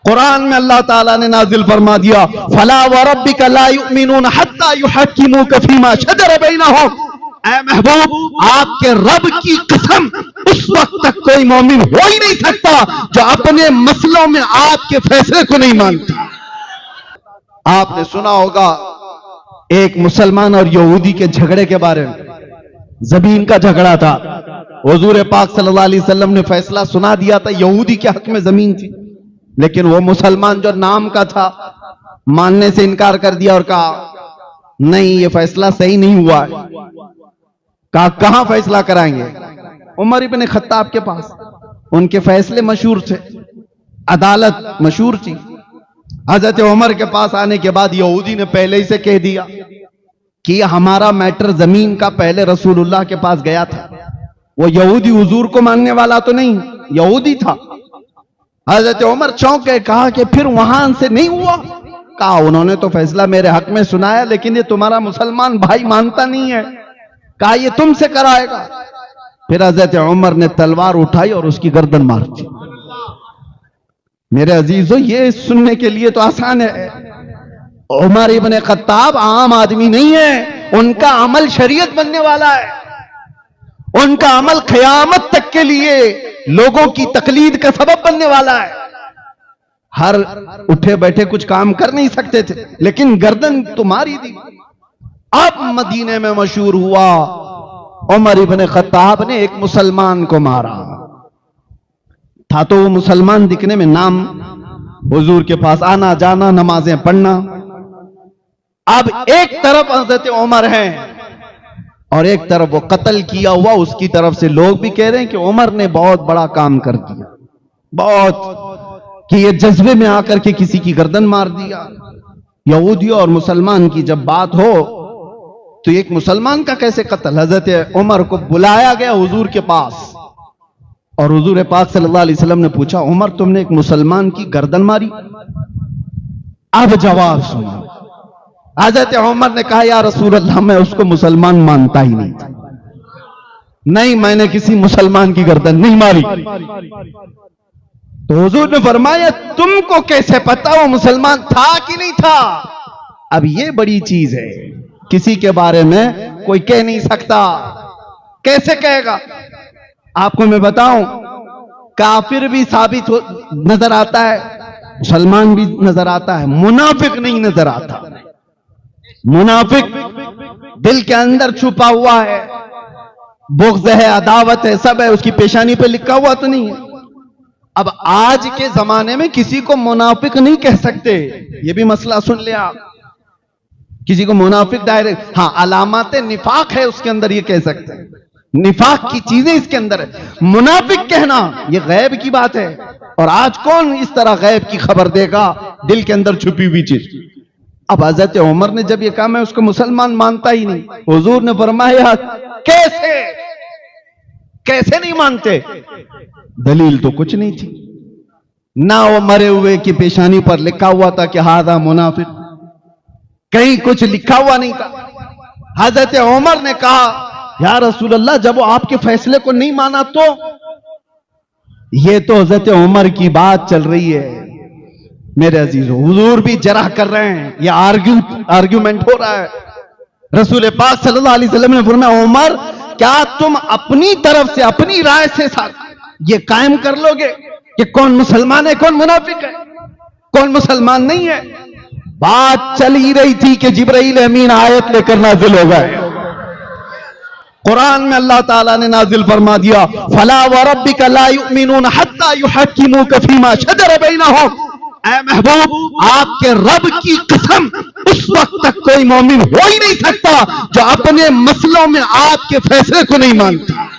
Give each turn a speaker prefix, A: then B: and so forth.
A: कुरान में अल्लाह ताला ने नाजिल फरमा दिया, फला व रब्बिका ला युमिनून हत्ता युहक्किमूका फीमा शजर बैनहुम। ऐ महबूब, आपके रब की कसम, उस वक्त तक कोई मोमिन हो ही नहीं सकता जो अपने मसलों में आपके फैसले को नहीं मानता। आपने सुना होगा एक मुसलमान और यहूदी के झगड़े के बारे में, जमीन का झगड़ा था। हुजूर पाक सल्लल्लाहु अलैहि वसल्लम ने फैसला सुना दिया था, यहूदी के हक में जमीन थी, लेकिन वो मुसलमान जो नाम का था मानने से इनकार कर दिया और कहा नहीं, ये फैसला सही नहीं हुआ है। कहा कहां फैसला कराएंगे? उमर इब्न खत्ताब के पास। उनके फैसले मशहूर थे, अदालत मशहूर थी। हजरत उमर के पास आने के बाद यहूदी ने पहले ही से कह दिया कि हमारा मैटर जमीन का पहले रसूलुल्लाह के पास गया था। वो यहूदी हुजूर को मानने वाला तो नहीं, यहूदी था। हजरत उमर चौंक गए, कहा कि फिर वहां से नहीं हुआ? कहा उन्होंने तो फैसला मेरे हक में सुनाया, लेकिन ये तुम्हारा मुसलमान भाई मानता नहीं है। कहा ये तुमसे कराएगा। फिर हजरत उमर ने तलवार उठाई और उसकी गर्दन मार दी। मेरे अजीजों, ये सुनने के लिए तो आसान है। उमर इब्न खत्ताब आम आदमी नहीं है, उनका अमल शरीयत बनने वाला है। उनका अमल क़यामत तक के लिए लोगों की तकलीद का सबब बनने वाला है। हर उठे बैठे कुछ काम कर नहीं सकते थे, लेकिन गर्दन तो मारी दी। अब मदीने में मशहूर हुआ, उमर इब्न खत्ताब ने एक मुसलमान को मारा था। तो वो मुसलमान दिखने में, नाम, हुजूर के पास आना जाना, नमाजें पढ़ना। अब एक तरफ हज़रत उमर हैं और एक तरफ वो कत्ल किया हुआ, उसकी तरफ से लोग भी कह रहे हैं कि उमर ने बहुत बड़ा काम कर दिया, बहुत, कि ये जज्बे में आकर के किसी की गर्दन मार दिया। यहूदी और मुसलमान की जब बात हो तो एक मुसलमान का कैसे कत्ल? हजरत उमर को बुलाया गया हुजूर के पास और हुजूर पाक सल्लल्लाहु अलैहि वसल्लम ने पूछा, उमर तुमने एक मुसलमान की गर्दन मारी? अब जवाब सुना। हजरत उमर ने कहा, या रसूल अल्लाह, मैं उसको मुसलमान मानता ही नहीं था। नहीं, मैंने किसी मुसलमान की गर्दन नहीं मारी। तो हुजूर ने फरमाया, तुमको कैसे पता वो मुसलमान था कि नहीं था? अब ये बड़ी चीज है, किसी के बारे में कोई कह नहीं सकता। कैसे कहेगा? आपको मैं बताऊं, काफिर भी साबित नजर आता है, मुसलमान भी नजर आता है, मुनाफिक नहीं नजर आता। मुनाफिक दिल के अंदर छुपा हुआ है, बुग़्ज़ है, अदावत है, सब है, उसकी पेशानी पे लिखा हुआ तो नहीं है। अब आज के जमाने में किसी को मुनाफिक नहीं कह सकते, ये भी मसला सुन ले आप। किसी को मुनाफिक डायरेक्ट, हाँ, अलामत निफाक है उसके अंदर, ये कह सकते हैं, निफाक की चीजें इसके अंदर है। मुनाफिक कहना ये गैब की बात है, और आज कौन इस तरह गैब की खबर देगा, दिल के अंदर छुपी हुई चीज। अब हजरत उमर ने जब ये कहा मैं उसको मुसलमान मानता ही नहीं, हुजूर ने फरमाया, कैसे कैसे नहीं मानते? दलील तो कुछ नहीं थी ना, वो मरे हुए की पेशानी पर लिखा हुआ था कि हादा मुनाफिक, कहीं कुछ लिखा हुआ नहीं था। हजरत उमर ने कहा, या रसूल अल्लाह, जब वो आपके फैसले को नहीं माना तो? ये तो हजरत उमर की बात चल रही है मेरे अजीजों, हुजूर भी जरह कर रहे हैं, ये आर्ग्यूमेंट हो रहा है। रसूल पाक सल्लल्लाहु अलैहि वसल्लम ने फरमाया, उमर, क्या तुम अपनी तरफ से, अपनी राय से ये कायम कर लोगे कि कौन मुसलमान है, कौन मुनाफिक है, कौन मुसलमान नहीं है? बात चल ही रही थी कि जिब्राइल अमीन आयत लेकर नाजिल हो गए। कुरान में अल्लाह ताला ने नाजिल फरमा दिया, फला व रब्बिका ला युमिनून हत्ता युहक्किमूका फीमा शजर बैनहुम। ऐ महबूब, आपके रब की कसम, उस वक्त तक कोई मोमिन हो ही नहीं सकता जो अपने मसलों में आपके फैसले को नहीं मानता।